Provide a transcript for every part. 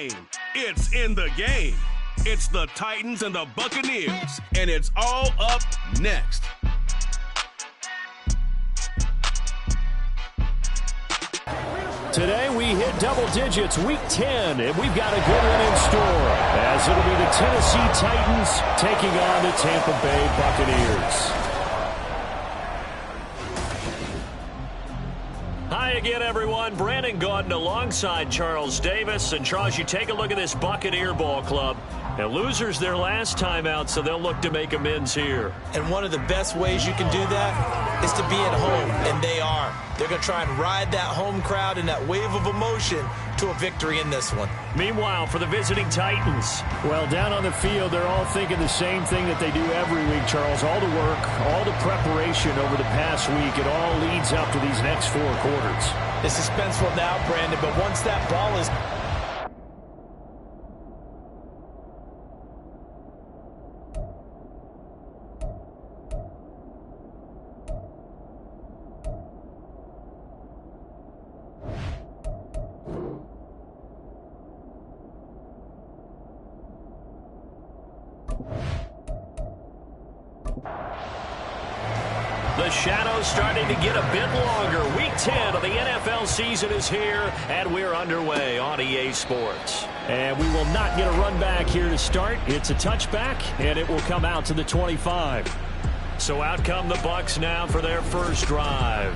game. It's in the game. It's the Titans and the Buccaneers, and it's all up next. Today we hit double digits, week 10, and we've got a good one in store, as it'll be the Tennessee Titans taking on the Tampa Bay Buccaneers. Hi again, everyone. Brandon Gaudin alongside Charles Davis. And Charles, you take a look at this Buccaneer ball club. And losers their last time out, so they'll look to make amends here. And one of the best ways you can do that is to be at home, and they are. They're going to try and ride that home crowd and that wave of emotion to a victory in this one. Meanwhile, for the visiting Titans, well, down on the field, they're all thinking the same thing that they do every week, Charles. All the work, all the preparation over the past week, it all leads up to these next 4 quarters. It's suspenseful now, Brandon, but once that ball is... The shadow's starting to get a bit longer. Week 10 of the NFL season is here, and we're underway on EA Sports. And we will not get a run back here to start. It's a touchback, and it will come out to the 25. So out come the Bucs now for their first drive.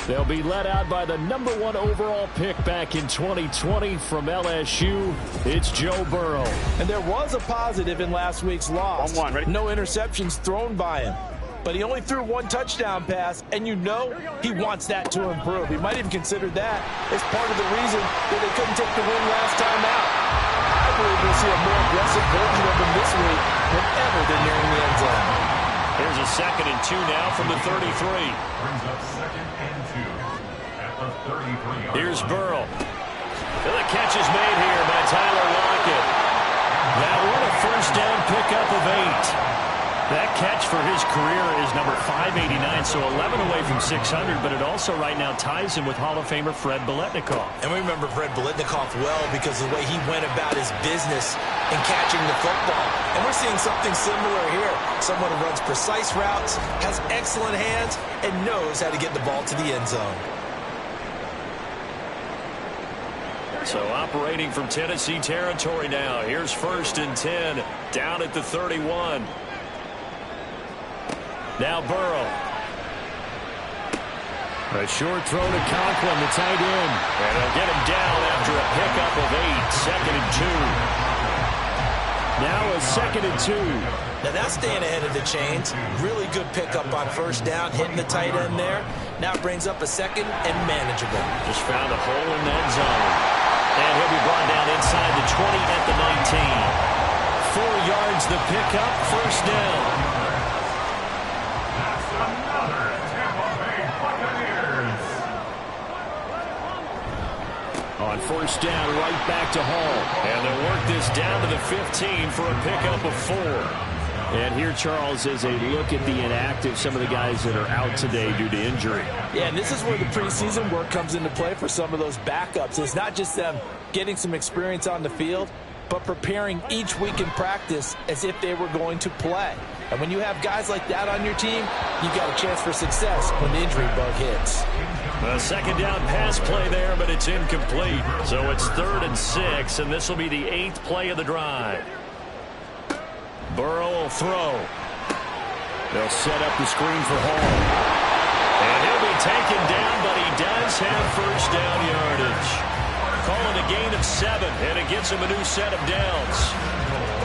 They'll be led out by the #1 overall pick back in 2020 from LSU. It's Joe Burrow. And there was a positive in last week's loss. No interceptions thrown by him. But he only threw 1 touchdown pass, and you know he wants that to improve. He might even consider that as part of the reason that they couldn't take the win last time out. I believe we'll see a more aggressive version of him this week whenever they're nearing the end zone. Here's a 2nd and 2 now from the 33. Brings up 2nd and 2 at the 33. Here's Burrow. And the catch is made here by Tyler Lockett. That one a first down pickup of 8. That catch for his career is number 589, so 11 away from 600, but it also right now ties him with Hall of Famer Fred Biletnikoff. And we remember Fred Biletnikoff well because of the way he went about his business in catching the football. And we're seeing something similar here. Someone who runs precise routes, has excellent hands, and knows how to get the ball to the end zone. So operating from Tennessee territory now. Here's 1st and 10, down at the 31. Now Burrow. A short throw to Conklin, the tight end. And he'll get him down after a pickup of 8. 2nd and 2. Now a 2nd and 2. Now that's staying ahead of the chains. Really good pickup on first down, hitting the tight end there. Now it brings up a 2nd and manageable. Just found a hole in that zone. And he'll be brought down inside the 20 at the 19. 4 yards the pickup, first down. On first down, right back to Hall. And they'll work this down to the 15 for a pickup of 4. And here, Charles, is a look at the inactive, some of the guys that are out today due to injury. Yeah, and this is where the preseason work comes into play for some of those backups. It's not just them getting some experience on the field, but preparing each week in practice as if they were going to play. And when you have guys like that on your team, you've got a chance for success when the injury bug hits. A 2nd down pass play there, but it's incomplete. So it's 3rd and 6, and this will be the 8th play of the drive. Burrow will throw. They'll set up the screen for Hall. And he'll be taken down, but he does have first down yardage. Calling a gain of 7, and it gets him a new set of downs.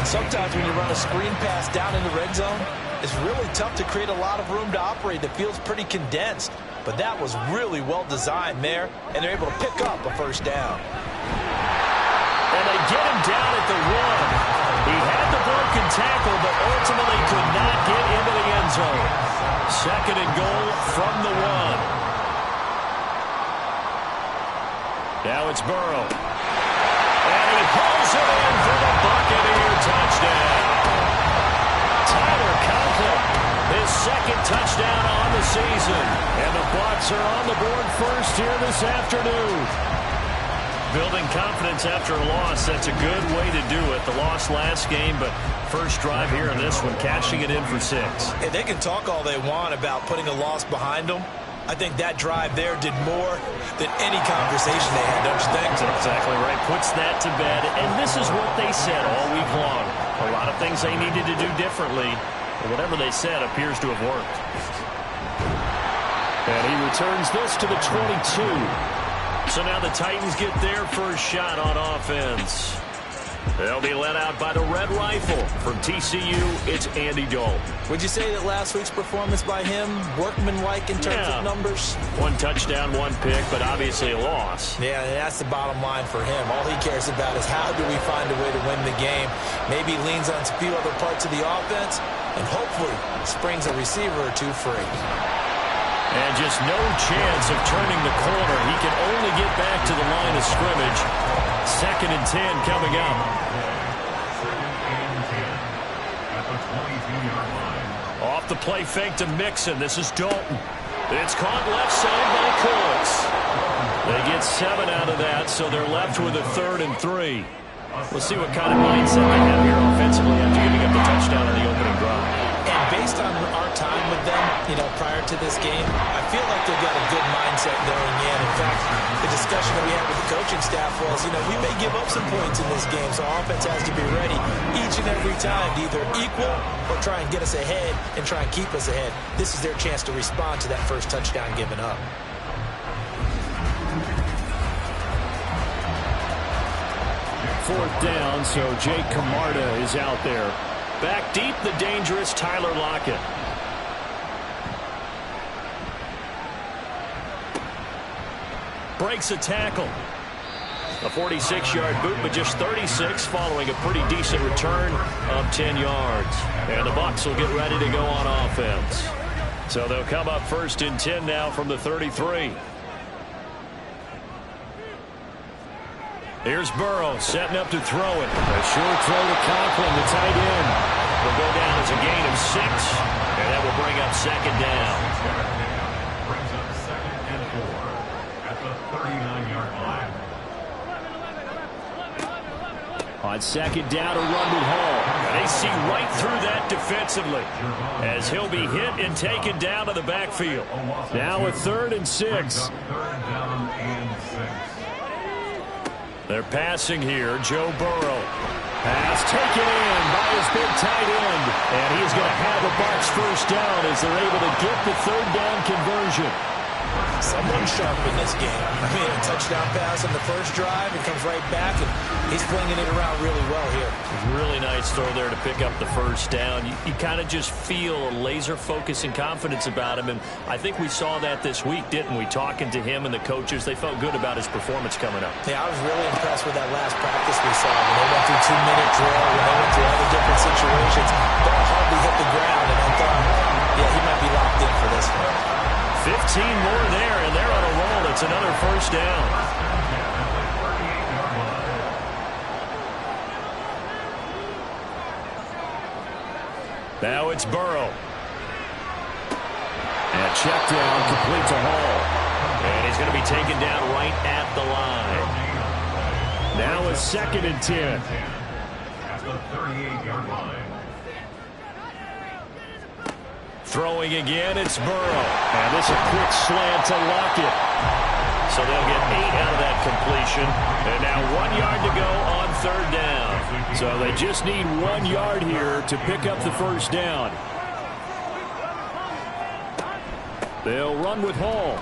Sometimes when you run a screen pass down in the red zone, it's really tough to create a lot of room to operate. The field's pretty condensed. But that was really well designed there, and they're able to pick up a first down. And they get him down at the 1. He had the broken tackle, but ultimately could not get into the end zone. 2nd and goal from the 1. Now it's Burrow. And he pulls it in for the Buccaneer touchdown. Tyler Conklin, his 2nd touchdown on the season. And the Bucs are on the board first here this afternoon. building confidence after a loss, that's a good way to do it. The loss last game, but first drive here in this one, cashing it in for 6. And they can talk all they want about putting a loss behind them. I think that drive there did more than any conversation they had, don't you think? That's exactly right. Puts that to bed. And this is what they said all week long. A lot of things they needed to do differently. But whatever they said appears to have worked. And he returns this to the 22. So now the Titans get their first shot on offense. They'll be led out by the Red Rifle. From TCU, it's Andy Dalton. Would you say that last week's performance by him, workmanlike in terms of numbers? 1 touchdown, 1 pick, but obviously a loss. Yeah, that's the bottom line for him. All he cares about is how do we find a way to win the game. Maybe leans on a few other parts of the offense, and hopefully springs a receiver or two free. And just no chance of turning the corner. He can only get back to the line of scrimmage. 2nd and 10 coming up. 2nd and 10 at the 22-yard line. Off the play fake to Mixon. This is Dalton. It's caught left side by Coates. They get 7 out of that, so they're left with a 3rd and 3. We'll see what kind of mindset they have here offensively after giving up the touchdown on the opening drive. And based on our time with them, prior to this game, I feel like they've got a good mindset going in. In fact, the discussion that we had with the coaching staff was, we may give up some points in this game, so our offense has to be ready each and every time to either equal or try and get us ahead and try and keep us ahead. This is their chance to respond to that first touchdown given up. Fourth down, so Jake Camarda is out there. Back deep, the dangerous Tyler Lockett. Breaks a tackle. A 46-yard boot, but just 36 following a pretty decent return of 10 yards. And the Bucs will get ready to go on offense. So they'll come up 1st and 10 now from the 33. Here's Burrow setting up to throw it. A short throw to Conklin, the tight end. Will go down as a gain of 6, and that will bring up 2nd down. Brings up 2nd and 4 at the 39-yard line. On 2nd down, a run with Hall. They see right through that defensively as he'll be hit and taken down to the backfield. Now a 3rd and 6. 3rd down and 6. They're passing here. Joe Burrow. Pass taken in by his big tight end. And he's going to have a Bucs first down as they're able to get the 3rd down conversion. Someone sharp in this game. A touchdown pass on the first drive. It comes right back, and he's flinging it around really well here. Really nice throw there to pick up the first down. You kind of just feel a laser focus and confidence about him, and I think we saw that this week, didn't we? Talking to him and the coaches, they felt good about his performance coming up. Yeah, I was really impressed with that last practice we saw. When they went through 2-minute drill, when they went through other different situations, ball hardly hit the ground, and I thought, yeah, he might be locked in for this one. 15 more there, and they're on a roll. It's another first down. Now it's Burrow. And check down, complete to Hall. And he's going to be taken down right at the line. Now it's 2nd and 10. At the 38-yard line. Throwing again, it's Burrow. And this is a quick slant to Lockett. So they'll get 8 out of that completion. And now 1 yard to go on 3rd down. So they just need 1 yard here to pick up the first down. They'll run with Hall.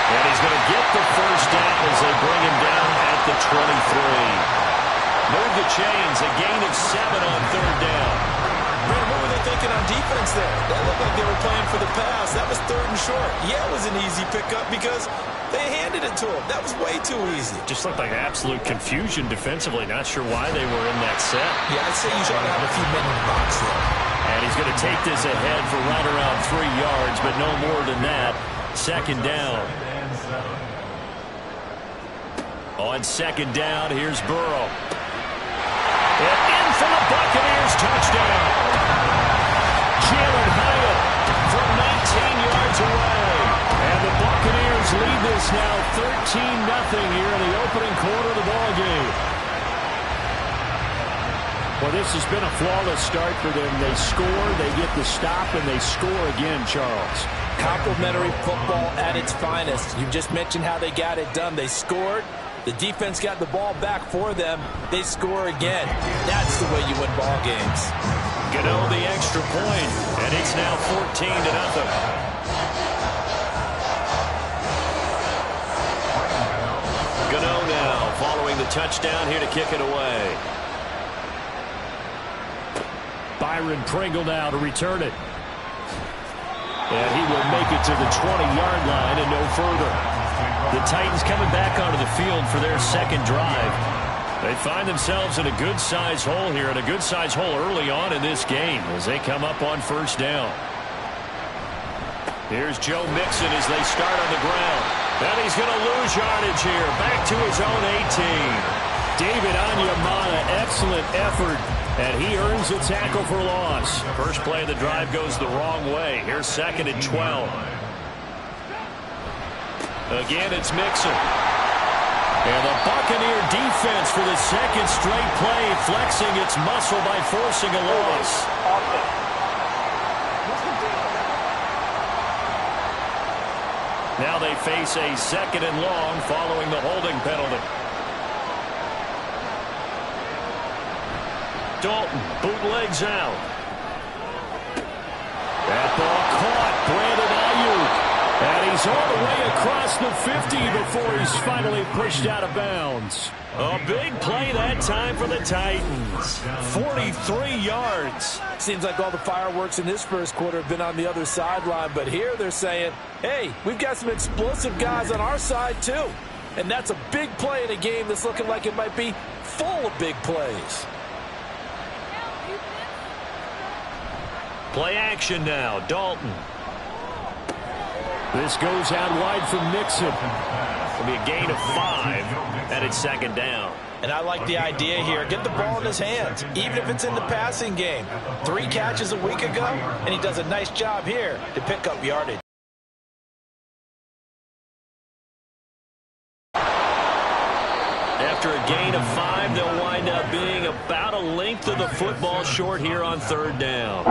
And he's going to get the first down as they bring him down at the 23. Move the chains, a gain of 7 on 3rd down. Man, what were they thinking on defense there? That looked like they were playing for the pass. That was 3rd and short. Yeah, it was an easy pickup because they handed it to him. That was way too easy. Just looked like absolute confusion defensively. Not sure why they were in that set. Yeah, I'd say you should have a few men in the box there. And he's going to take this ahead for right around 3 yards, but no more than that. 2nd down. On 2nd down, here's Burrow. And in for the Buccaneers, touchdown. Jalen Hyatt from 19 yards away. And the Buccaneers lead this It's now 13-0 here in the opening quarter of the ball game. Well, this has been a flawless start for them. They score, they get the stop, and they score again, Charles. Complimentary football at its finest. You just mentioned how they got it done. They scored. The defense got the ball back for them. They score again. That's the way you win ball games. Gano the extra point, and it's now 14-0. Gano now following the touchdown here to kick it away. Byron Pringle now to return it. And he will make it to the 20-yard line and no further. The Titans coming back onto the field for their second drive. They find themselves in a good-sized hole here, and a good-sized hole early on in this game as they come up on first down. Here's Joe Mixon as they start on the ground. And he's going to lose yardage here. Back to his own 18. David Onyemata, excellent effort. And he earns a tackle for loss. First play of the drive goes the wrong way. Here's 2nd and 12. Again, it's Mixon. And the Buccaneer defense for the second straight play, flexing its muscle by forcing a loss. Now they face a 2nd and long following the holding penalty. Dalton bootlegs out. That ball caught. Brandon Ayuk. And he's all the way across the 50 before he's finally pushed out of bounds. A big play that time for the Titans. 43 yards. Seems like all the fireworks in this first quarter have been on the other sideline, but here they're saying, hey, we've got some explosive guys on our side too. And that's a big play in a game that's looking like it might be full of big plays. Play action now, Dalton. This goes out wide from Mixon. It'll be a gain of 5, and it's 2nd down. And I like the idea here. Get the ball in his hands, even if it's in the passing game. 3 catches a week ago, and he does a nice job here to pick up yardage. After a gain of 5, they'll wind up being about a length of the football short here on 3rd down.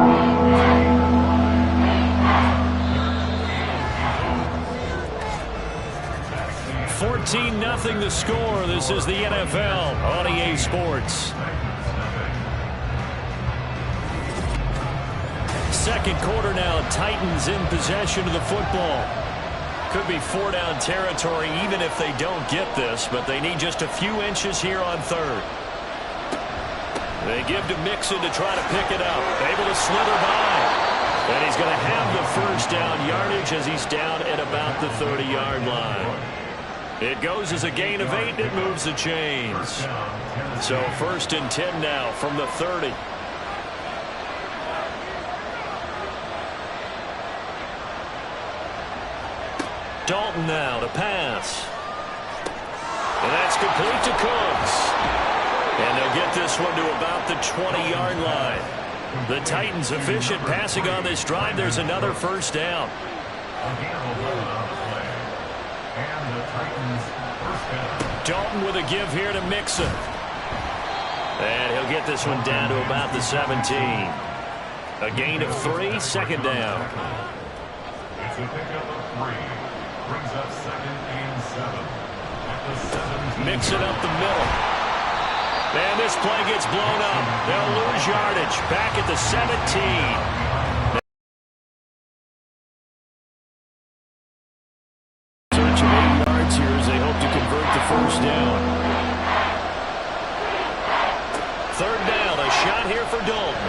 14-0 the score. This is the NFL on EA Sports. Second quarter now. Titans in possession of the football. Could be 4-down territory even if they don't get this, but they need just a few inches here on 3rd. They give to Mixon to try to pick it up. Able to slither by. And he's going to have the first down yardage as he's down at about the 30-yard line. It goes as a gain of 8. It moves the chains. So 1st and 10 now from the 30. Dalton now to pass. And that's complete to Cooks. And they'll get this one to about the 20-yard line. The Titans efficient passing on this drive. There's another first down. Dalton with a give here to Mixon. And he'll get this one down to about the 17. A gain of 3, 2nd down. It's a pickup of 3. Brings up 2nd and 7. At the 17. Mixon up the middle. And this play gets blown up. They'll lose yardage. Back at the 17. First down. 3rd down, a shot here for Dalton.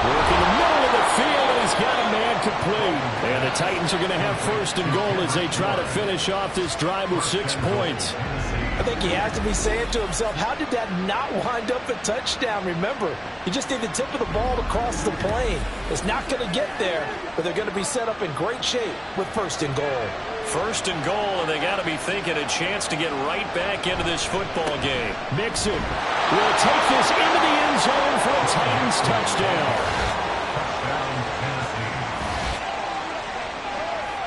Working the middle of the field, and he's got a man complete. And the Titans are going to have 1st and goal as they try to finish off this drive with 6 points. I think he has to be saying to himself, how did that not wind up a touchdown? Remember, you just need the tip of the ball to cross the plane. It's not going to get there, but they're going to be set up in great shape with 1st and goal. 1st and goal, and they got to be thinking a chance to get right back into this football game. Mixon will take this into the end zone for a Titans touchdown.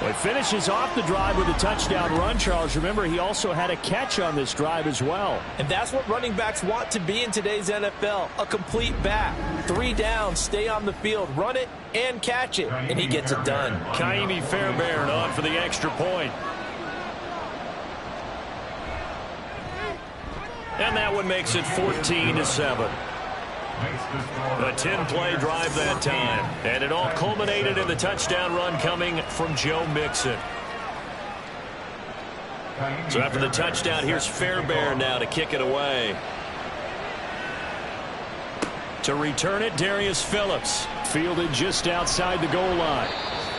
Well, he finishes off the drive with a touchdown run, Charles. Remember, he also had a catch on this drive as well. And that's what running backs want to be in today's NFL, a complete back. 3 downs, stay on the field, run it, and catch it, and he gets it done. Kaimi Fairbairn on for the extra point. And that one makes it 14-7. A 10-play drive that time. And it all culminated in the touchdown run coming from Joe Mixon. So after the touchdown, here's Fairbairn now to kick it away. To return it, Darius Phillips. Fielded just outside the goal line.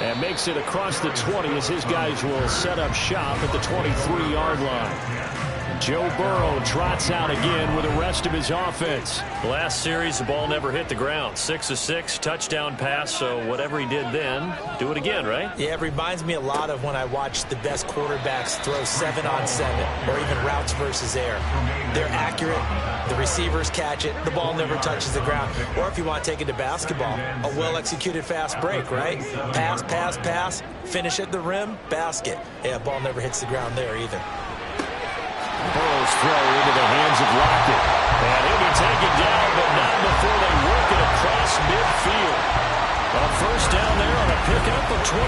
And makes it across the 20 as his guys will set up shop at the 23-yard line. Joe Burrow trots out again with the rest of his offense. Last series, the ball never hit the ground. 6 of 6, touchdown pass, so whatever he did then, do it again, right? Yeah, it reminds me a lot of when I watched the best quarterbacks throw 7-on-7 or even routes versus air. They're accurate, the receivers catch it, the ball never touches the ground. Or if you want to take it to basketball, a well-executed fast break, right? Pass, pass, pass, finish at the rim, basket. Yeah, ball never hits the ground there either. Burrow's throw into the hands of Lockett. And he'll be taken down, but not before they work it across midfield. A first down there on a pickup of 25.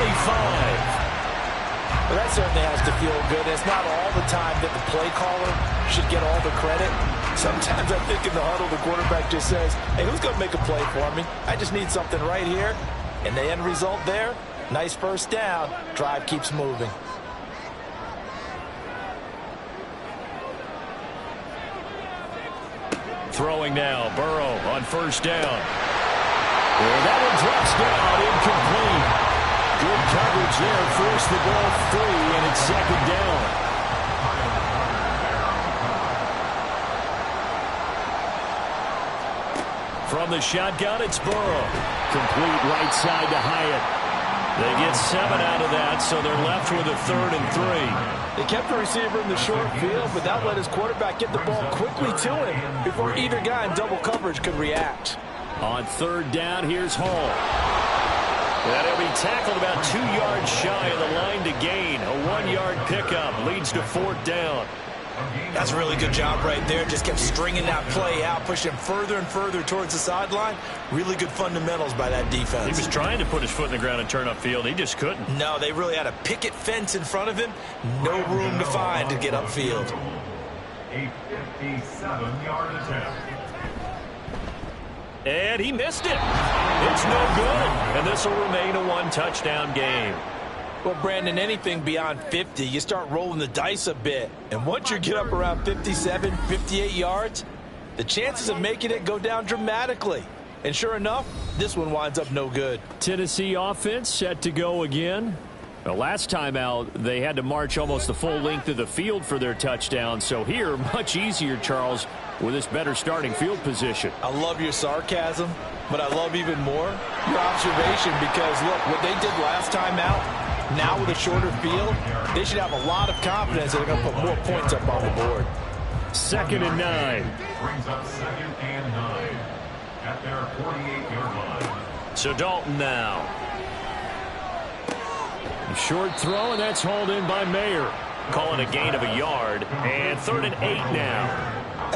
Well, that certainly has to feel good. It's not all the time that the play caller should get all the credit. Sometimes I think in the huddle, the quarterback just says, hey, who's going to make a play for me? I just need something right here. And the end result there, nice first down. Drive keeps moving. Throwing now, Burrow on first down. Well, that one drops down, incomplete. Good coverage there, forced the ball free, and it's second down. From the shotgun, it's Burrow. Complete right side to Hyatt. They get 7 out of that, so they're left with a 3rd and 3. They kept the receiver in the short field, but that let his quarterback get the ball quickly to him before either guy in double coverage could react. On 3rd down, here's Hall. And he'll be tackled about 2 yards shy of the line to gain. A 1-yard pickup leads to 4th down. That's a really good job right there. Just kept stringing that play out, pushing further and further towards the sideline. Really good fundamentals by that defense. He was trying to put his foot in the ground and turn upfield. He just couldn't. No, they really had a picket fence in front of him. No room to find to get upfield. A 57-yard attempt. And he missed it. It's no good. And this will remain a 1-touchdown game. Well, Brandon, anything beyond 50, you start rolling the dice a bit. And once you get up around 57, 58 yards, the chances of making it go down dramatically. And sure enough, this one winds up no good. Tennessee offense set to go again. The last time out, they had to march almost the full length of the field for their touchdown. So here, much easier, Charles, with this better starting field position. I love your sarcasm, but I love even more your observation because, look, what they did last time out, now with a shorter field, they should have a lot of confidence that they're going to put more points up on the board. 2nd and 9. Brings up 2nd and 9 at their 48-yard line. So Dalton now. Short throw, and that's hauled in by Mayer. Calling a gain of a yard, and 3rd and 8 now.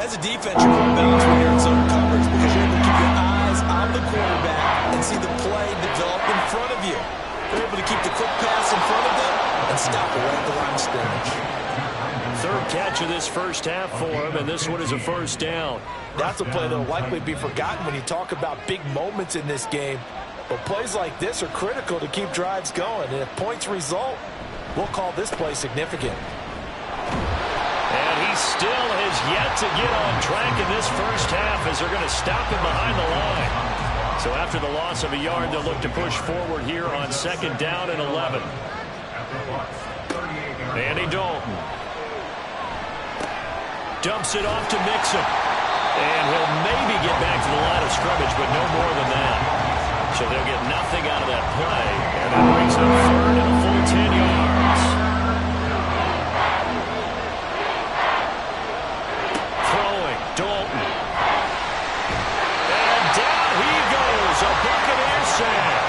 As a defense, you're more balanced when you're in zone coverage because you're able to keep your eyes on the quarterback and see the play develop in front of you. They're able to keep the quick pass in front of them and stop it right at the line of scrimmage. 3rd catch of this first half for him, and this one is a first down. That's a play that will likely be forgotten when you talk about big moments in this game. But plays like this are critical to keep drives going. And if points result, we'll call this play significant. And he still has yet to get on track in this first half as they're going to stop him behind the line. So after the loss of a yard, they'll look to push forward here on 2nd down and 11. Andy Dalton dumps it off to Mixon. And he'll maybe get back to the line of scrimmage, but no more than that. So they'll get nothing out of that play. And that brings up 3rd and a full 10 yards. Throwing, Dalton. And down he goes. A Buccaneers sack.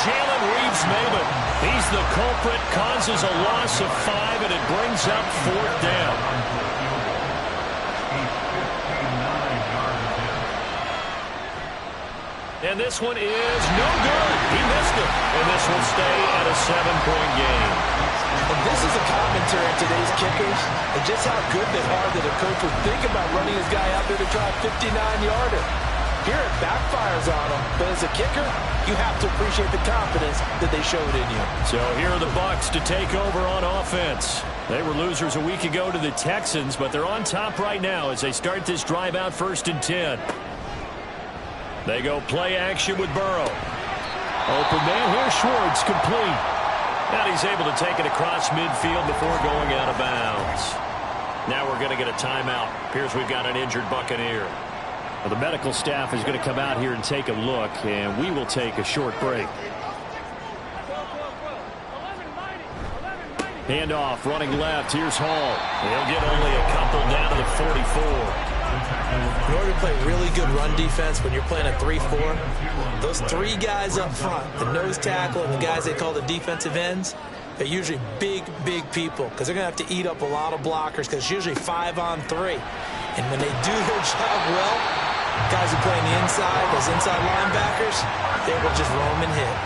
Jalen Reeves-Maybin He's the culprit, causes a loss of 5, and it brings up 4th down. And this one is no good. He missed it. And this will stay at a 7-point game. And this is a commentary on today's kickers and just how good they are that a coach would think about running his guy out there to try a 59-yarder. Here it backfires on him, but as a kicker, you have to appreciate the confidence that they showed in you. So here are the Bucs to take over on offense. They were losers a week ago to the Texans, but they're on top right now as they start this drive out 1st and 10. They go play action with Burrow. Open man here, Schwartz, complete. And he's able to take it across midfield before going out of bounds. Now we're going to get a timeout. Appears we've got an injured Buccaneer. Well, the medical staff is going to come out here and take a look, and we will take a short break. Handoff, running left. Here's Hall. He'll get only a couple down to the 44. In order to play really good run defense when you're playing a 3-4, those 3 guys up front, the nose tackle and the guys they call the defensive ends, they're usually big, big people because they're going to have to eat up a lot of blockers because it's usually 5-on-3. And when they do their job well, guys who play on the inside, those inside linebackers, they will just roam and hit.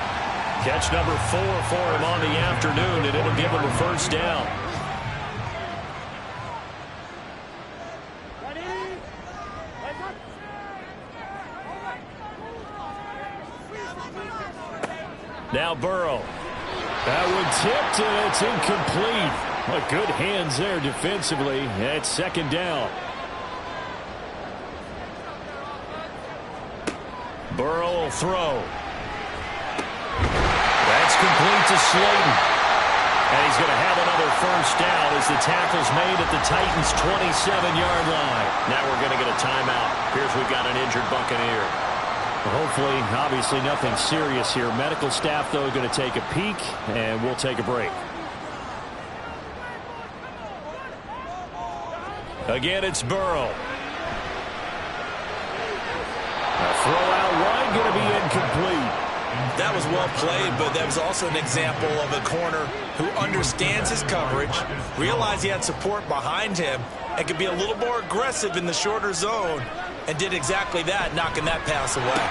Catch number 4 for him on the afternoon, and it'll give him a 1st down. Now Burrow. That one tipped, and it's incomplete. But good hands there defensively. It's 2nd down. Burrow will throw. That's complete to Slayton. And he's going to have another 1st down as the tackle's made at the Titans' 27-yard line. Now we're going to get a timeout. Here's we've got an injured Buccaneer. Hopefully, obviously nothing serious here. Medical staff, though, going to take a peek, and we'll take a break. Again, it's Burrow. A throw out wide, going to be incomplete. That was well played, but that was also an example of a corner who understands his coverage, realized he had support behind him, and could be a little more aggressive in the shorter zone, and did exactly that, knocking that pass away.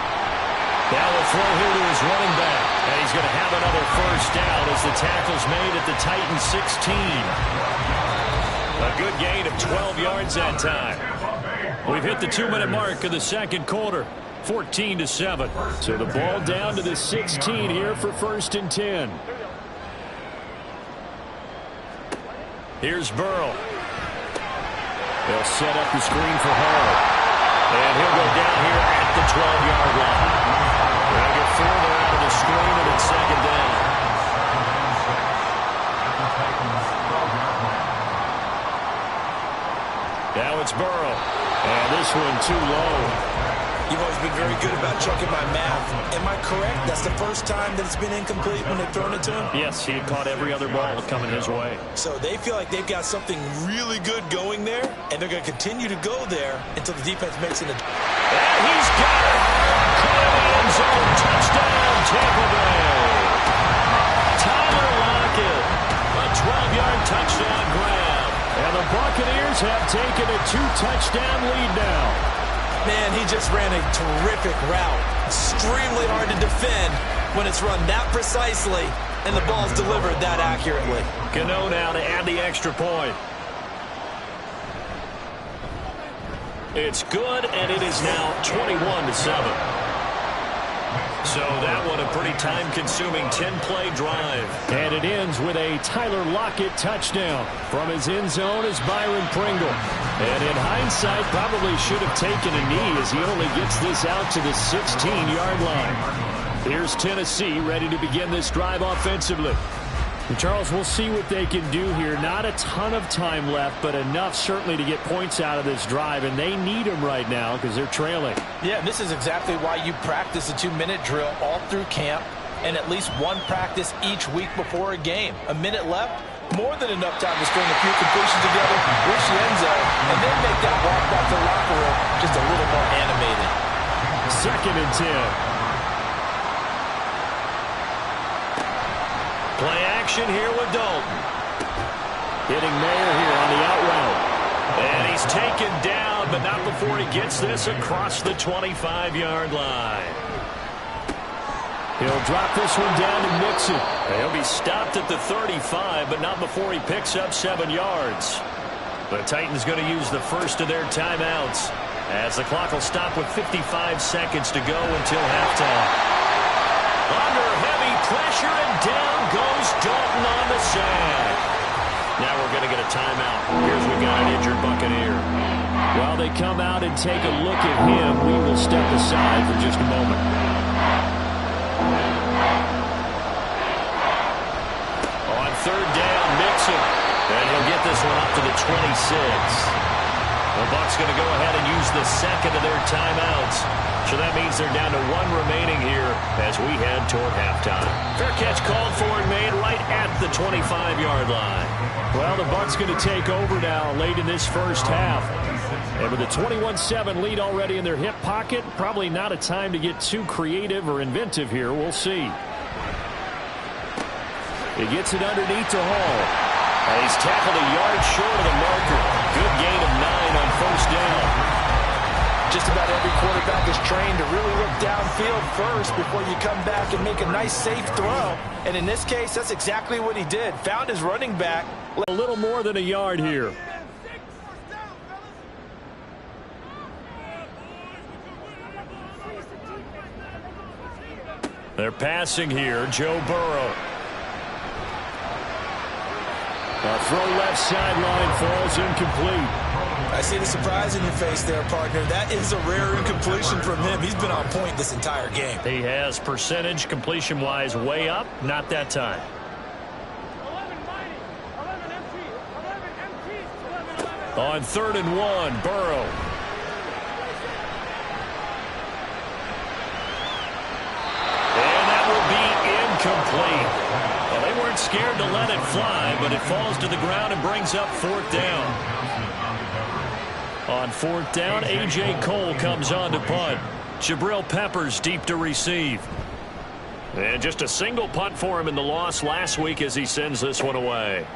Now we'll throw here to his running back, and he's going to have another 1st down as the tackle's made at the Titans' 16. A good gain of 12 yards that time. We've hit the 2-minute mark of the 2nd quarter. 14-7. So the ball down to the 16 here for 1st and 10. Here's Burrow. They'll set up the screen for Hall. And he'll go down here at the 12-yard line. They'll get further out of the screen, and it's 2nd down. Now it's Burrow. And this one too low. You've always been very good about checking my math. Am I correct? That's the first time that it's been incomplete when they've thrown it to him? Yes, he had caught every other ball coming his way. So they feel like they've got something really good going there, and they're going to continue to go there until the defense makes it. And he's got it! Caught in the end zone. Touchdown, Tampa Bay. Tyler Lockett. A 12-yard touchdown grab. And the Buccaneers have taken a 2-touchdown lead now. Man, he just ran a terrific route. Extremely hard to defend when it's run that precisely and the ball's delivered that accurately. Gano now to add the extra point. It's good, and it is now 21-7. So that one a pretty time-consuming 10-play drive. And it ends with a Tyler Lockett touchdown. From his end zone is Byron Pringle. And in hindsight, probably should have taken a knee as he only gets this out to the 16-yard line. Here's Tennessee ready to begin this drive offensively. And Charles, we'll see what they can do here. Not a ton of time left, but enough certainly to get points out of this drive, and they need them right now because they're trailing. Yeah, and this is exactly why you practice a 2-minute drill all through camp and at least one practice each week before a game. A minute left, more than enough time to string a few completions together, reach the end zone, and then make that walk back to the locker room just a little more animated. 2nd and 10. Play action here with Dalton. Hitting Mayer here on the out route. And he's taken down, but not before he gets this across the 25-yard line. He'll drop this one down to Mixon. He'll be stopped at the 35, but not before he picks up 7 yards. The Titans going to use the first of their timeouts as the clock will stop with 55 seconds to go until halftime. Under heavy pressure, and down goes Dalton on the sack. Now we're going to get a timeout. Here's we got an injured Buccaneer. While they come out and take a look at him, we will step aside for just a moment. On third down, Mixon. And he'll get this one up to the 26. The Bucs going to go ahead and use the second of their timeouts. So that means they're down to 1 remaining here as we head toward halftime. Fair catch called for and made right at the 25-yard line. Well, the Bucs going to take over now late in this first half. And with a 21-7 lead already in their hip pocket, probably not a time to get too creative or inventive here. We'll see. He gets it underneath to Hall. And he's tackled a yard short of the marker. Good gain of 9 on first down. Just about every quarterback is trained to really look downfield first before you come back and make a nice, safe throw. And in this case, that's exactly what he did. Found his running back. A little more than a yard here. They're passing here. Joe Burrow. A throw left sideline falls incomplete. I see the surprise in your face there, partner. That is a rare incompletion from him. He's been on point this entire game. He has percentage completion-wise way up. Not that time. On 3rd and 1, Burrow. And that will be incomplete. Well, they weren't scared to let it fly, but it falls to the ground and brings up 4th down. On 4th down, A.J. Cole comes on to punt. Jabril Peppers deep to receive. And just a single punt for him in the loss last week as he sends this one away.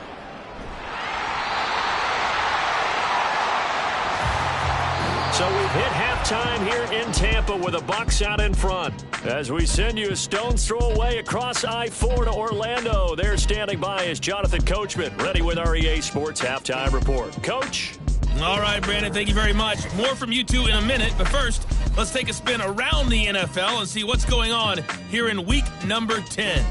So we've hit halftime here in Tampa with the Bucs out in front. As we send you a stone's throw away across I-4 to Orlando. There standing by is Jonathan Coachman, ready with our EA Sports Halftime Report. Coach? All right, Brandon, thank you very much. More from you two in a minute, but first, let's take a spin around the NFL and see what's going on here in week number 10.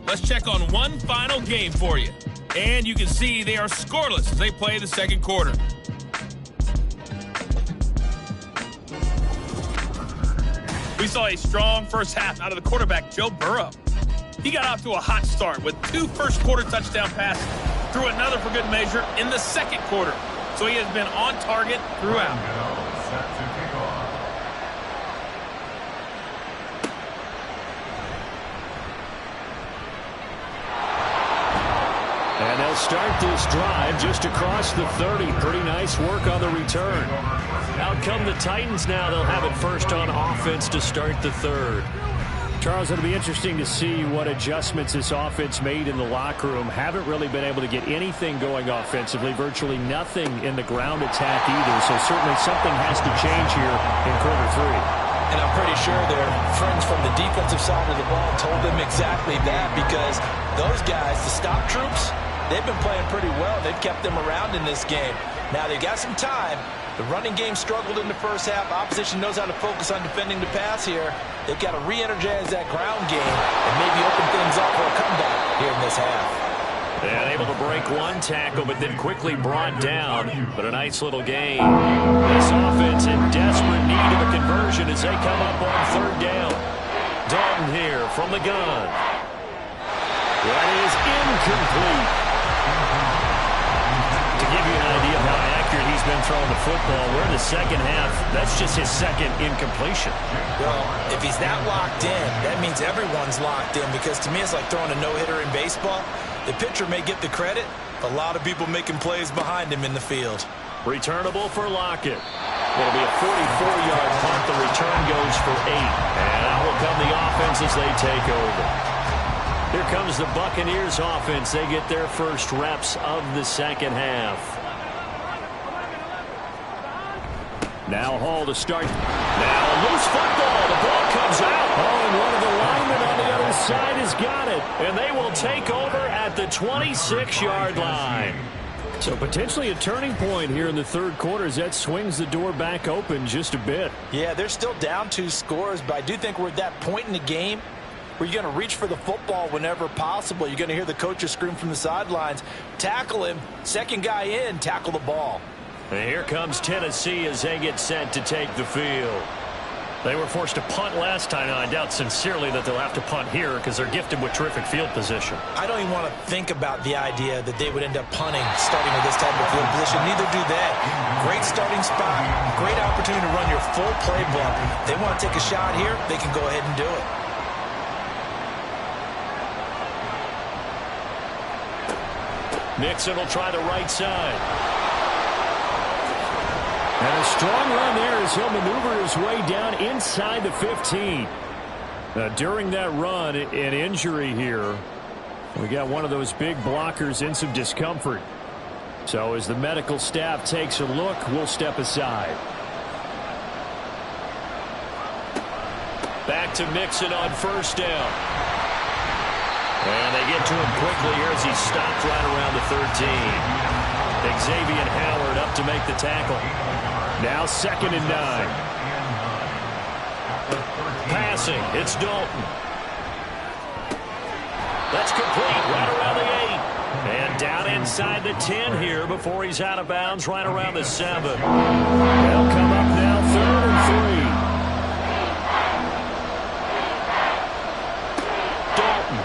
Let's check on one final game for you. And you can see they are scoreless as they play the second quarter. We saw a strong first half out of the quarterback, Joe Burrow. He got off to a hot start with 2 first-quarter touchdown passes, threw another for good measure in the second quarter. So he has been on target throughout. And they'll start this drive just across the 30. Pretty nice work on the return. Out come the Titans now. They'll have it first on offense to start the third. Charles, it'll be interesting to see what adjustments this offense made in the locker room. Haven't really been able to get anything going offensively. Virtually nothing in the ground attack either. So certainly something has to change here in quarter 3. And I'm pretty sure their friends from the defensive side of the ball told them exactly that, because those guys, the stop troops, they've been playing pretty well. They've kept them around in this game. Now they've got some time. The running game struggled in the first half. Opposition knows how to focus on defending the pass here. They've got to re-energize that ground game and maybe open things up for a comeback here in this half. And able to break one tackle, but then quickly brought down. But a nice little gain. This offense in desperate need of a conversion as they come up on 3rd down. Dalton here from the gun. That is incomplete. To give you an idea of how accurate he's been throwing the football, we're in the second half. That's just his second incompletion. Well, if he's that locked in, that means everyone's locked in, because to me it's like throwing a no-hitter in baseball. The pitcher may get the credit, but a lot of people making plays behind him in the field. Returnable for Lockett. It'll be a 44-yard punt. The return goes for 8. And out will come the offense as they take over. Here comes the Buccaneers offense. They get their first reps of the second half. Now Hall to start. Now a loose football. The ball comes out. Oh, and one of the linemen on the other side has got it. And they will take over at the 26-yard line. So potentially a turning point here in the third quarter as that swings the door back open just a bit. Yeah, they're still down 2 scores, but I do think we're at that point in the game where you're going to reach for the football whenever possible. You're going to hear the coaches scream from the sidelines, tackle him, second guy in, tackle the ball. And here comes Tennessee as they get set to take the field. They were forced to punt last time, and I doubt sincerely that they'll have to punt here because they're gifted with terrific field position. I don't even want to think about the idea that they would end up punting starting with this type of field position. Neither do they. Great starting spot, great opportunity to run your full playbook. If they want to take a shot here, they can go ahead and do it. Nixon will try the right side. And a strong run there as he'll maneuver his way down inside the 15. Now, during that run, an injury here. We got one of those big blockers in some discomfort. So as the medical staff takes a look, we'll step aside. Back to Mixon on first down. And they get to him quickly here as he stopped right around the 13. Xavier Howard up to make the tackle. Now 2nd and 9. Passing, it's Dalton. That's complete right around the 8. And down inside the 10 here before he's out of bounds right around the 7. They'll come up now 3rd and 3. Dalton.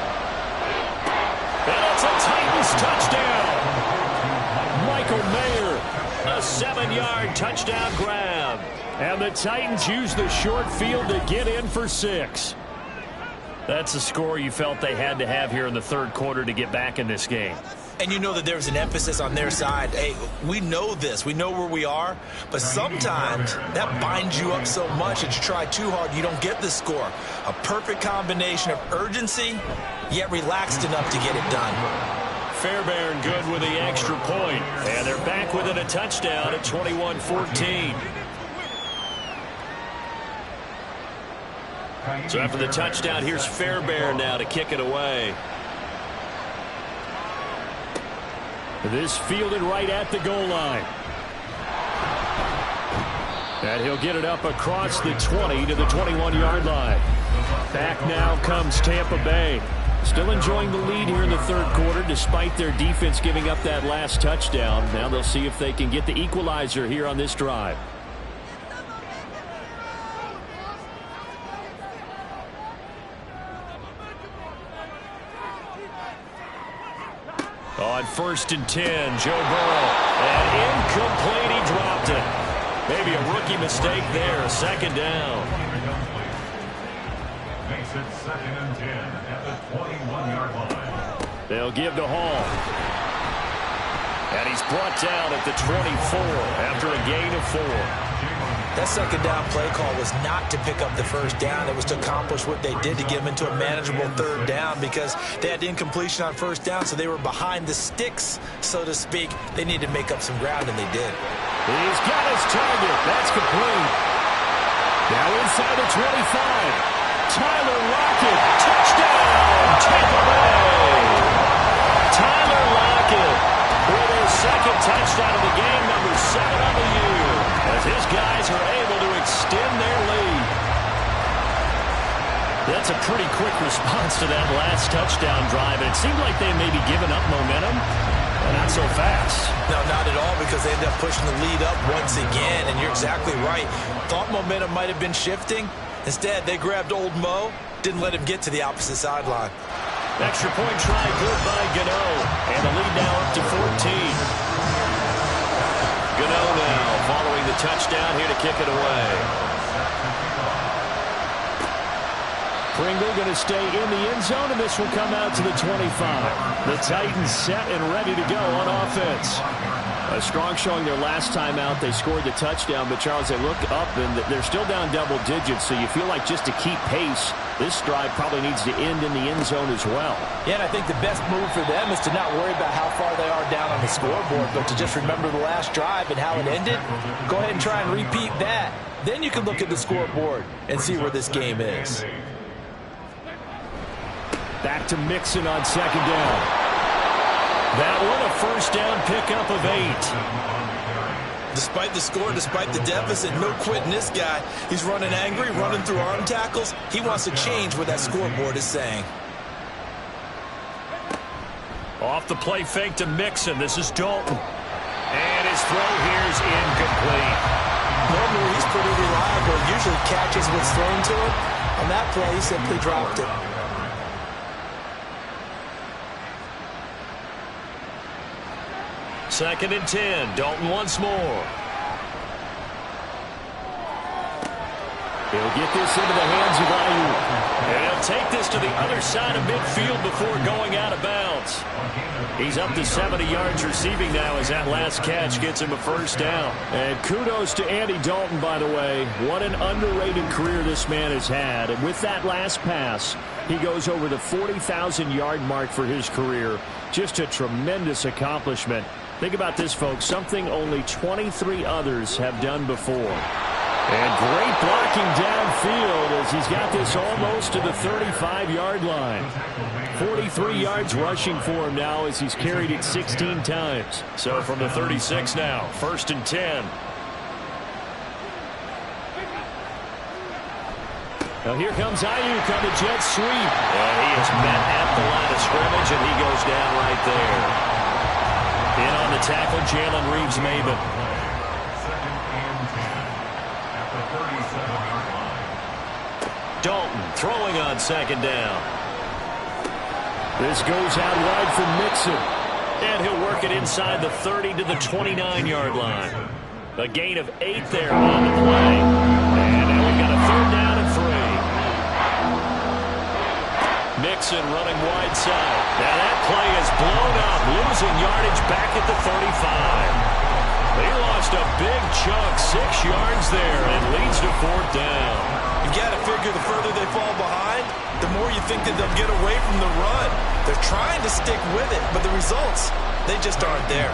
And it's a Titans touchdown. Michael Mayer, a 7-yard touchdown grab. And the Titans use the short field to get in for 6. That's the score you felt they had to have here in the third quarter to get back in this game. And you know that there's an emphasis on their side. Hey, we know this. We know where we are. But sometimes that binds you up so much that you try too hard, you don't get the score. A perfect combination of urgency, yet relaxed enough to get it done. Fairbairn good with the extra point. And they're back within a touchdown at 21-14. So after the touchdown, here's Fairbairn now to kick it away. This fielded right at the goal line. And he'll get it up across the 20 to the 21-yard line. Back now comes Tampa Bay. Still enjoying the lead here in the third quarter despite their defense giving up that last touchdown. Now they'll see if they can get the equalizer here on this drive. On 1st and 10, Joe Burrow. And incomplete, he dropped it. Maybe a rookie mistake there, 2nd down. Makes it 2nd and 10 at the 21-yard line. They'll give to Hall. And he's brought down at the 24 after a gain of 4. That 2nd down play call was not to pick up the 1st down. It was to accomplish what they did to get them into a manageable 3rd down because they had incompletion on 1st down, so they were behind the sticks, so to speak. They needed to make up some ground, and they did. He's got his target. That's complete. Now inside the 25. Tyler Lockett. Touchdown, Tampa Bay. Tyler Lockett with his 2nd touchdown of the game, number 7 on the year, as his guys are able to extend their lead. That's a pretty quick response to that last touchdown drive, and it seemed like they may be giving up momentum, but not so fast. No, not at all, because they ended up pushing the lead up once again, and you're exactly right. Thought momentum might have been shifting. Instead, they grabbed old Mo, didn't let him get to the opposite sideline. Extra point try good by Gano, and the lead now up to 14. Gano now following the touchdown here to kick it away. Pringle going to stay in the end zone, and this will come out to the 25. The Titans set and ready to go on offense. A strong showing their last time out. They scored the touchdown, but Charles, they look up and they're still down double digits, so you feel like just to keep pace, this drive probably needs to end in the end zone as well. Yeah, and I think the best move for them is to not worry about how far they are down on the scoreboard, but to just remember the last drive and how it ended. Go ahead and try and repeat that. Then you can look at the scoreboard and see where this game is. Back to Mixon on second down. That one a first down pickup of 8. Despite the score, despite the deficit, no quitting this guy. He's running angry, running through arm tackles. He wants to change what that scoreboard is saying. Off the play fake to Mixon. This is Dalton. And his throw here is incomplete. Normally, he's pretty reliable. Usually catches what's thrown to him. On that play, he simply dropped it. Second and 10. Dalton once more. He'll get this into the hands of Ayuk. And he'll take this to the other side of midfield before going out of bounds. He's up to 70 yards receiving now as that last catch gets him a first down. And kudos to Andy Dalton, by the way. What an underrated career this man has had. And with that last pass, he goes over the 40,000-yard mark for his career. Just a tremendous accomplishment. Think about this, folks. Something only 23 others have done before. And great blocking downfield as he's got this almost to the 35-yard line. 43 yards rushing for him now as he's carried it 16 times. So from the 36 now, first and 10. Now here comes Ayuk on the jet sweep. And he is met at the line of scrimmage, and he goes down right there. In on the tackle, Jalen Reeves-Maybin. Dalton throwing on second down. This goes out wide for Mixon. And he'll work it inside the 30 to the 29-yard line. A gain of 8 there on the play. And now we've got a third down and 3. Mixon running wide side. Now that play is blown up, losing yardage back at the 35. He lost a big chunk, 6 yards there, and leads to fourth down. You got to figure the further they fall behind, the more you think that they'll get away from the run. They're trying to stick with it, but the results, they just aren't there.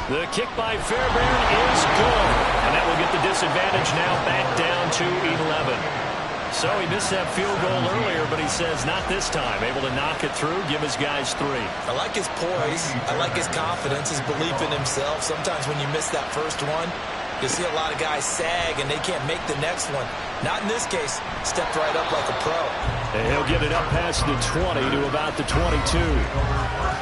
The kick by Fairbairn is good. And that will get the disadvantage now back down to 11. So he missed that field goal earlier, but he says not this time. Able to knock it through, give his guys 3. I like his poise. I like his confidence, his belief in himself. Sometimes when you miss that first one, you see a lot of guys sag and they can't make the next one. Not in this case. Stepped right up like a pro. And he'll get it up past the 20 to about the 22.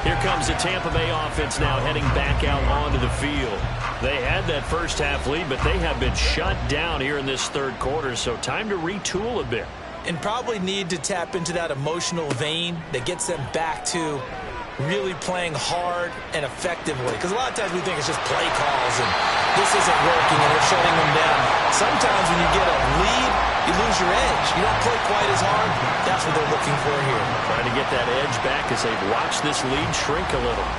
Here comes the Tampa Bay offense now heading back out onto the field. They had that first half lead, but they have been shut down here in this third quarter, so time to retool a bit. And probably need to tap into that emotional vein that gets them back to really playing hard and effectively. Because a lot of times we think it's just play calls and this isn't working and we're shutting them down. Sometimes when you get a lead, you lose your edge. You don't play quite as hard. That's what they're looking for here. Trying to get that edge back as they've watched this lead shrink a little.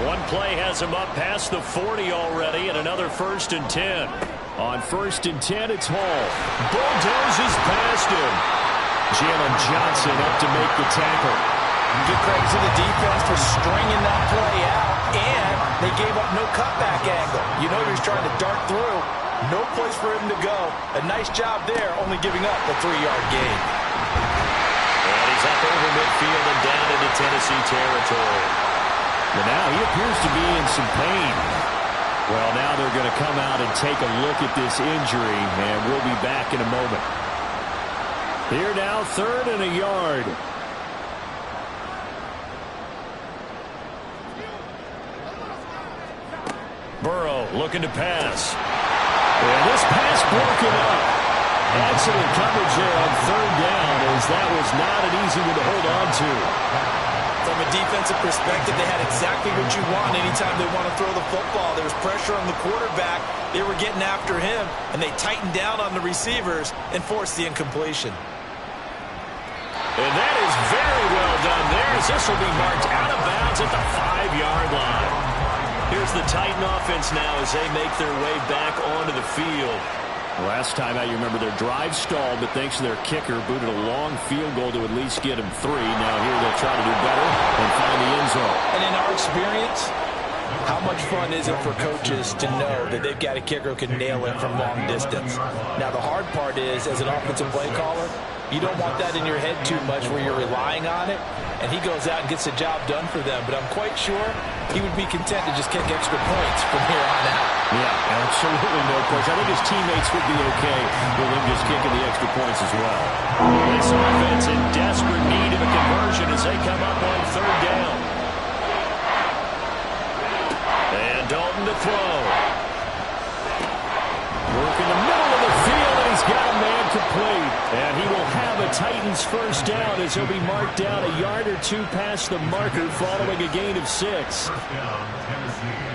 One play has him up past the 40 already, and another first and 10. On first and 10, it's Hall. Bulldozes past him. Jalen Johnson up to make the tackle. Give credit to the defense for stringing that play out, and they gave up no cutback angle. You know he's trying to dart through. No place for him to go. A nice job there, only giving up the 3-yard gain. And he's up over midfield and down into Tennessee territory. But now he appears to be in some pain. Well, now they're going to come out and take a look at this injury, and we'll be back in a moment. Here now, 3rd and a yard. Burrow looking to pass. And this pass broken up. Excellent coverage there on 3rd down, as that was not an easy one to hold on to. From a defensive perspective, they had exactly what you want anytime they want to throw the football. There was pressure on the quarterback. They were getting after him, and they tightened down on the receivers and forced the incompletion. And that is very well done there, as this will be marked out of bounds at the 5-yard line. Here's the Titan offense now as they make their way back onto the field. Last time out, you remember their drive stalled, but thanks to their kicker, booted a long field goal to at least get him 3. Now here they'll try to do better and find the end zone. And in our experience, how much fun is it for coaches to know that they've got a kicker who can nail it from long distance? Now, the hard part is, as an offensive play caller, you don't want that in your head too much where you're relying on it, and he goes out and gets the job done for them. But I'm quite sure he would be content to just kick extra points from here on out. Yeah, absolutely no question. I think his teammates would be okay with him just kicking the extra points as well. This offense in desperate need of a conversion as they come up on 3rd down. And Dalton to throw. Work in the middle of the field, and he's got a man complete. And he will have a Titans first down as he'll be marked down a yard or 2 past the marker following a gain of 6. First down, Tennessee.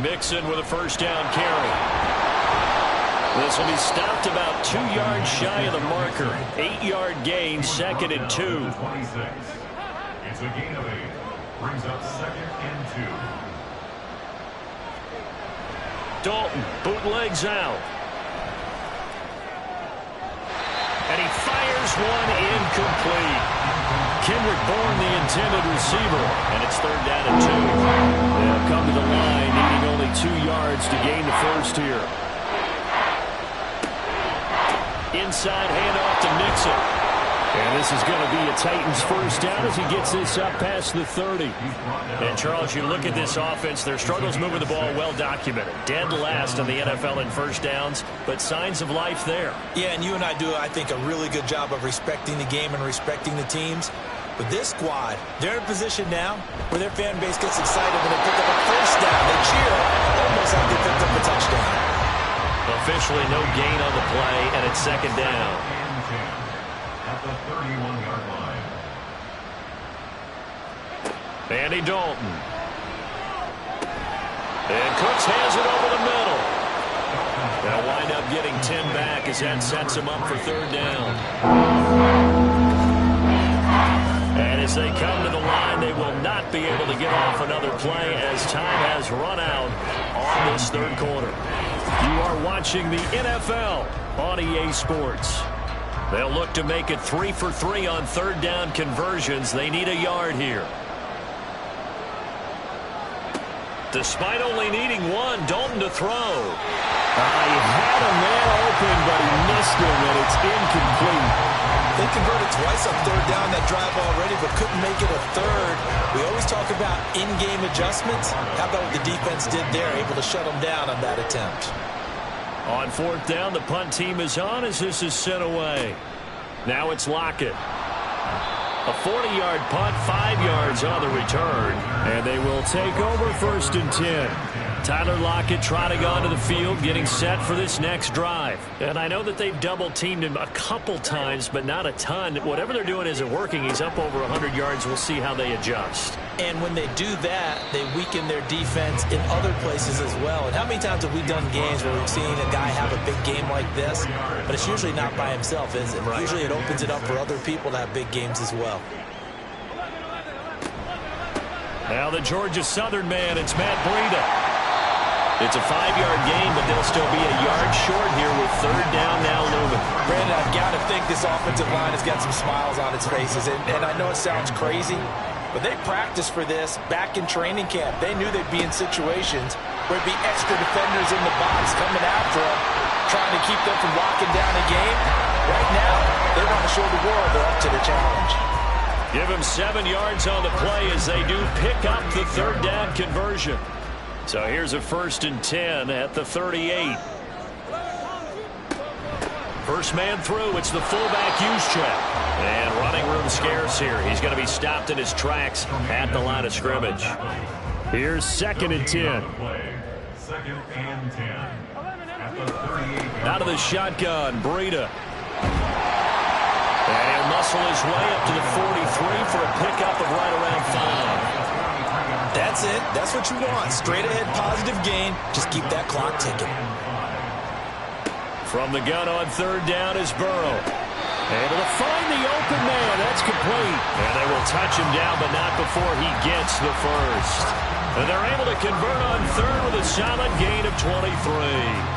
Mixon with a first down carry. This will be stopped about 2 yards shy of the marker. 8-yard gain, 2nd and 2. 26. It's a gain of 8. Brings up 2nd and 2. Dalton bootlegs out. And he fires one incomplete. Kendrick Bourne, the intended receiver. And it's 3rd down and 2. They'll come to the line, needing only 2 yards to gain the first here. Inside handoff to Mixon. And this is going to be a Titans first down as he gets this up past the 30. And, Charles, you look at this offense, their struggles moving the ball well documented. Dead last in the NFL in first downs, but signs of life there. Yeah, and you and I do, I think, a really good job of respecting the game and respecting the teams. But this squad, they're in a position now where their fan base gets excited when they pick up a first down. They cheer almost like they picked up a touchdown. Officially no gain on the play, and it's 2nd down. At the 31-yard line. Andy Dalton. And Cooks has it over the middle. They'll wind up getting 10 back as that sets him up for 3rd down. And as they come to the line, they will not be able to get off another play as time has run out on this 3rd quarter. You are watching the NFL on EA Sports. They'll look to make it 3 for 3 on 3rd down conversions. They need a yard here. Despite only needing 1, Dalton to throw. He had a man open, but he missed him, and it's incomplete. They converted twice on 3rd down that drive already, but couldn't make it a 3rd. We always talk about in-game adjustments. How about what the defense did there, able to shut them down on that attempt? On 4th down, the punt team is on as this is sent away. Now it's Lockett. A 40-yard punt, 5 yards on the return. And they will take over 1st and 10. Tyler Lockett trotting onto the field, getting set for this next drive. And I know that they've double-teamed him a couple times, but not a ton. Whatever they're doing isn't working. He's up over 100 yards. We'll see how they adjust. And when they do that, they weaken their defense in other places as well. And how many times have we done games where we've seen a guy have a big game like this, but it's usually not by himself, is it? Right. Usually it opens it up for other people to have big games as well. Now the Georgia Southern man, it's Matt Breida. It's a 5-yard gain, but they'll still be a yard short here with 3rd down now looming. Brandon, I've got to think this offensive line has got some smiles on its faces. And I know it sounds crazy, but they practiced for this back in training camp. They knew they'd be in situations where it'd be extra defenders in the box coming after them, trying to keep them from locking down a game. Right now, they want to show the world they're up to the challenge. Give him 7 yards on the play as they do pick up the 3rd down conversion. So here's a 1st and 10 at the 38. First man through, it's the fullback Juszczyk. And running room scarce here. He's going to be stopped in his tracks at the line of scrimmage. Here's 2nd and 10. 2nd and 10. At the 38. Out of the shotgun, Breida. muscle his way up to the 43 for a pickup of right around 5. That's it. That's what you want. Straight ahead positive gain. Just keep that clock ticking. From the gun on third down is Burrow. Able to find the open man. That's complete. And they will touch him down, but not before he gets the first. And they're able to convert on third with a solid gain of 23.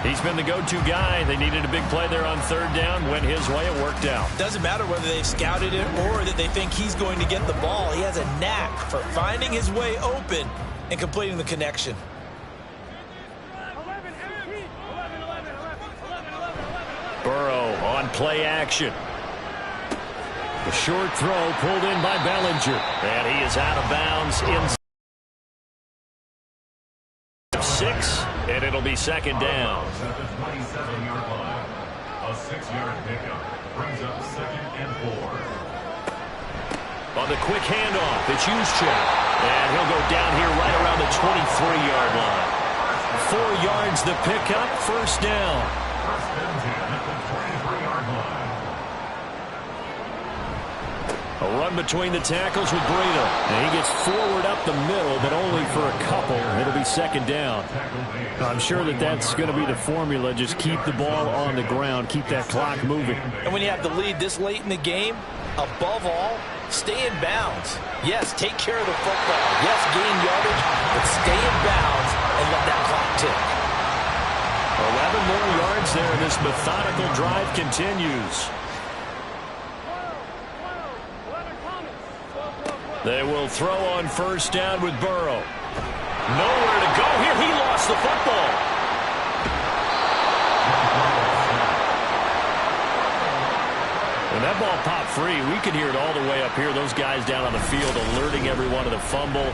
He's been the go-to guy. They needed a big play there on third down. Went his way. It worked out. Doesn't matter whether they've scouted it or that they think he's going to get the ball. He has a knack for finding his way open and completing the connection. Burrow on play action. The short throw pulled in by Bellinger. And he is out of bounds inside 6, and it'll be second down. At the 27-yard line, a 6-yard pickup brings up 2nd and 4. On the quick handoff, it's Juszczyk. And he'll go down here right around the 23-yard line. 4 yards the pickup, first down. First and 10 at the 23-yard line. A run between the tackles with Breida. And he gets forward up the middle, but only for a couple. It'll be second down. I'm sure that's going to be the formula. Just keep the ball on the ground. Keep that clock moving. And when you have the lead this late in the game, above all, stay in bounds. Yes, take care of the football. Yes, gain yardage, but stay in bounds and let that clock tick. 11 more yards there, and this methodical drive continues. They will throw on first down with Burrow. Nowhere to go here. He lost the football. When that ball popped free, we could hear it all the way up here. Those guys down on the field alerting everyone of the fumble.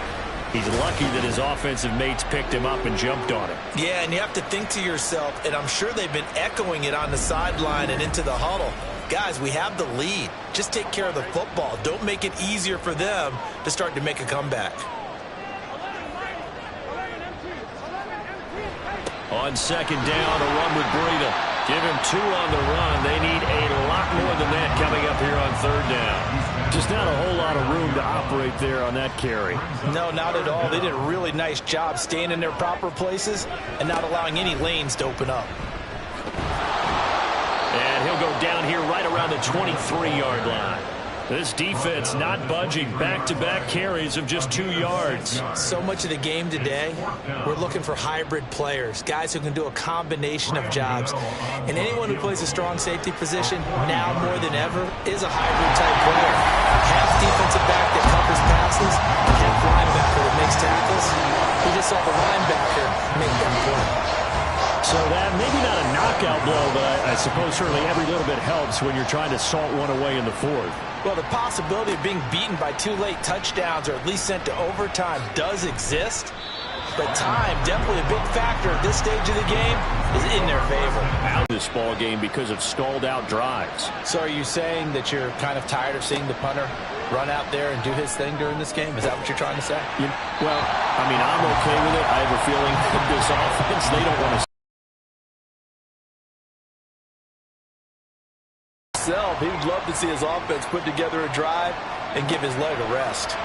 He's lucky that his offensive mates picked him up and jumped on him. Yeah, and you have to think to yourself, and I'm sure they've been echoing it on the sideline and into the huddle. Guys, we have the lead. Just take care of the football. Don't make it easier for them to start to make a comeback. On second down, a run with Breida. Give him 2 on the run. They need a lot more than that coming up here on third down. Just not a whole lot of room to operate there on that carry. No, not at all. They did a really nice job staying in their proper places and not allowing any lanes to open up. And he'll go down here right around the 23-yard line. This defense not budging. Back-to-back carries of just 2 yards. So much of the game today, we're looking for hybrid players, guys who can do a combination of jobs. And anyone who plays a strong safety position, now more than ever, is a hybrid-type player. Half defensive back that covers passes, half linebacker that makes tackles. We just saw the linebacker make them play. So that maybe not a knockout blow, but I suppose certainly every little bit helps when you're trying to salt one away in the fourth. Well, the possibility of being beaten by 2 late touchdowns or at least sent to overtime does exist. But time, definitely a big factor at this stage of the game, is in their favor. Out this ball game because of stalled out drives. So are you saying that you're kind of tired of seeing the punter run out there and do his thing during this game? Is that what you're trying to say? Well, I mean, I'm okay with it. I have a feeling that this offense, they don't want to. He would love to see his offense put together a drive and give his leg a rest.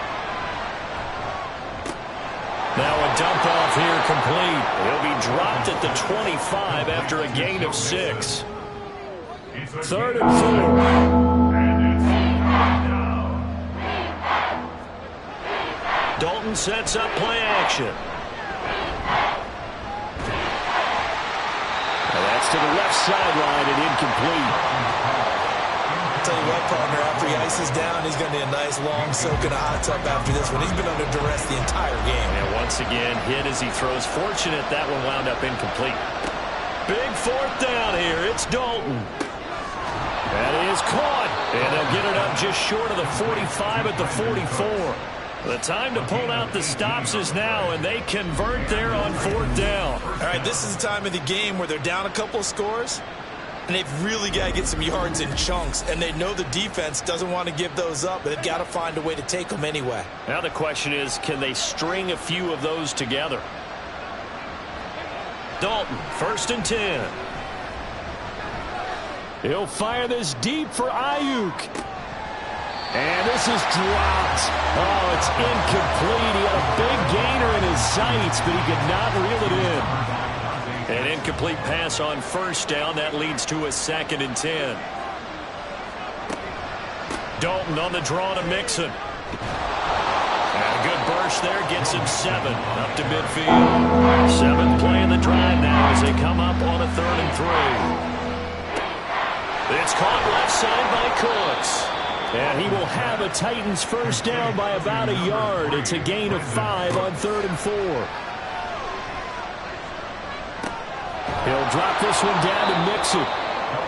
Now a dump off here complete. He'll be dropped at the 25 after a gain of 6. 3rd and 4. Dalton sets up play action. Now that's to the left sideline and incomplete. Tell you what, partner, after he ices down, he's going to need a nice long soak in a hot tub after this one. He's been under duress the entire game. And once again, hit as he throws. Fortunate that one wound up incomplete. Big 4th down here. It's Dalton. That is caught. And they'll get it up just short of the 45 at the 44. The time to pull out the stops is now, and they convert there on 4th down. All right, this is the time of the game where they're down a couple of scores. And they've really got to get some yards in chunks. And they know the defense doesn't want to give those up, but they've got to find a way to take them anyway. Now the question is, can they string a few of those together? Dalton, 1st and 10. He'll fire this deep for Ayuk. And this is dropped. Oh, it's incomplete. He had a big gainer in his sights, but he could not reel it in. An incomplete pass on first down. That leads to a 2nd and 10. Dalton on the draw to Mixon. And a good burst there gets him 7 up to midfield. 7th play in the drive now as they come up on a 3rd and 3. It's caught left side by Cooks. And he will have a Titans first down by about a yard. It's a gain of 5 on 3rd and 4. He'll drop this one down to Mixon.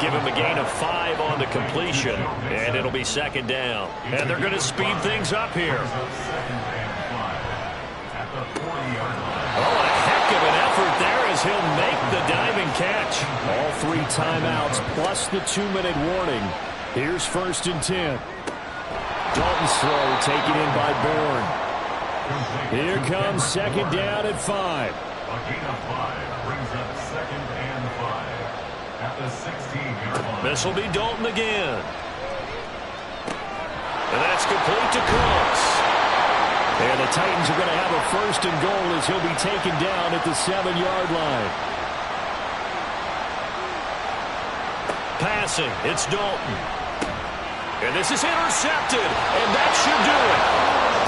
Give him a gain of 5 on the completion. And it'll be 2nd down. And they're going to speed things up here. Oh, a heck of an effort there as he'll make the diving catch. All 3 timeouts plus the 2-minute warning. Here's 1st and 10. Dalton's throw taken in by Bourne. Here comes 2nd down at 5. A gain of 5 brings up 2nd and 5 at the 16-yard line. This will be Dalton again. And that's complete to Cooks. And the Titans are going to have a 1st and goal as he'll be taken down at the 7-yard line. Passing, it's Dalton. And this is intercepted, and that should do it.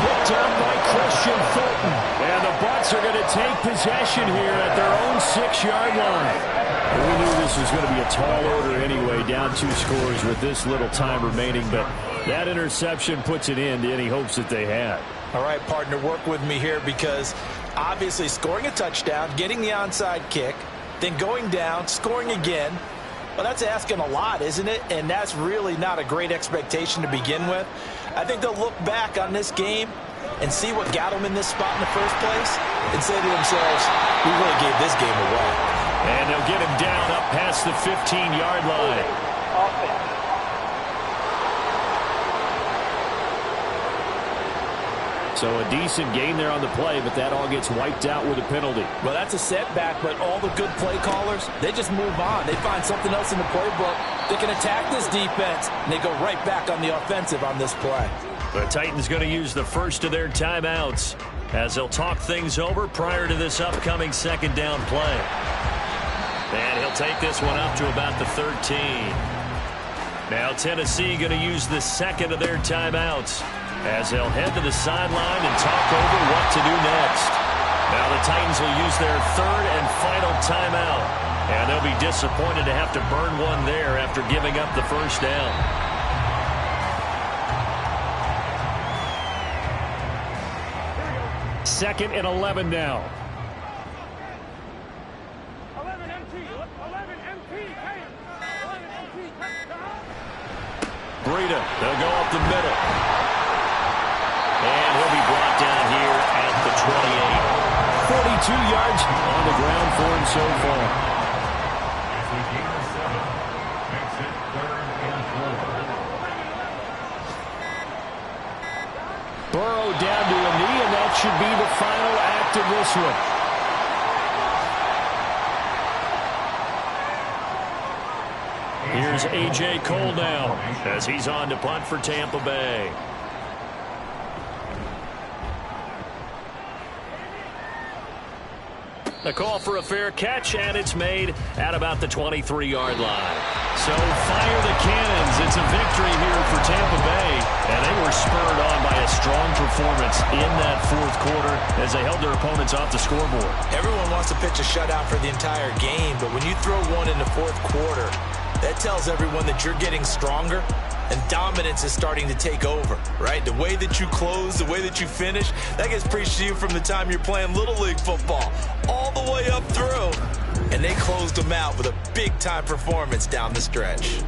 Picked up by Christian Fulton. And the Bucs are going to take possession here at their own 6-yard line. We knew this was going to be a tall order anyway, down 2 scores with this little time remaining, but that interception puts an end to any hopes that they had. All right, partner, work with me here because obviously scoring a touchdown, getting the onside kick, then going down, scoring again. Well, that's asking a lot, isn't it? And that's really not a great expectation to begin with. I think they'll look back on this game and see what got them in this spot in the first place and say to themselves, we really gave this game away. And they'll get him down up past the 15-yard line. So a decent gain there on the play, but that all gets wiped out with a penalty. Well, that's a setback, but all the good play callers, they just move on. They find something else in the playbook. They can attack this defense, and they go right back on the offensive on this play. The Titans going to use the first of their timeouts as they'll talk things over prior to this upcoming 2nd down play. And he'll take this one up to about the 13. Now Tennessee going to use the 2nd of their timeouts as they'll head to the sideline and talk over what to do next. Now the Titans will use their 3rd and final timeout. And they'll be disappointed to have to burn one there after giving up the first down. Second and 11 now. 11 MT. 11 MT. 11 MT. Breida, they'll go up the middle. And he'll be brought down here at the 28. 42 yards on the ground for him so far. As a gain of 7, makes it 3rd and 4. Burrow down to a knee, and that should be the final act of this one. Here's A.J. Cole now as he's on to punt for Tampa Bay. The call for a fair catch, and it's made at about the 23-yard line. So fire the cannons. It's a victory here for Tampa Bay, and they were spurred on by a strong performance in that 4th quarter as they held their opponents off the scoreboard. Everyone wants to pitch a shutout for the entire game, but when you throw one in the 4th quarter, that tells everyone that you're getting stronger and dominance is starting to take over, right? The way that you close, the way that you finish, that gets preached to you from the time you're playing Little League football all the way up through. And they closed them out with a big-time performance down the stretch.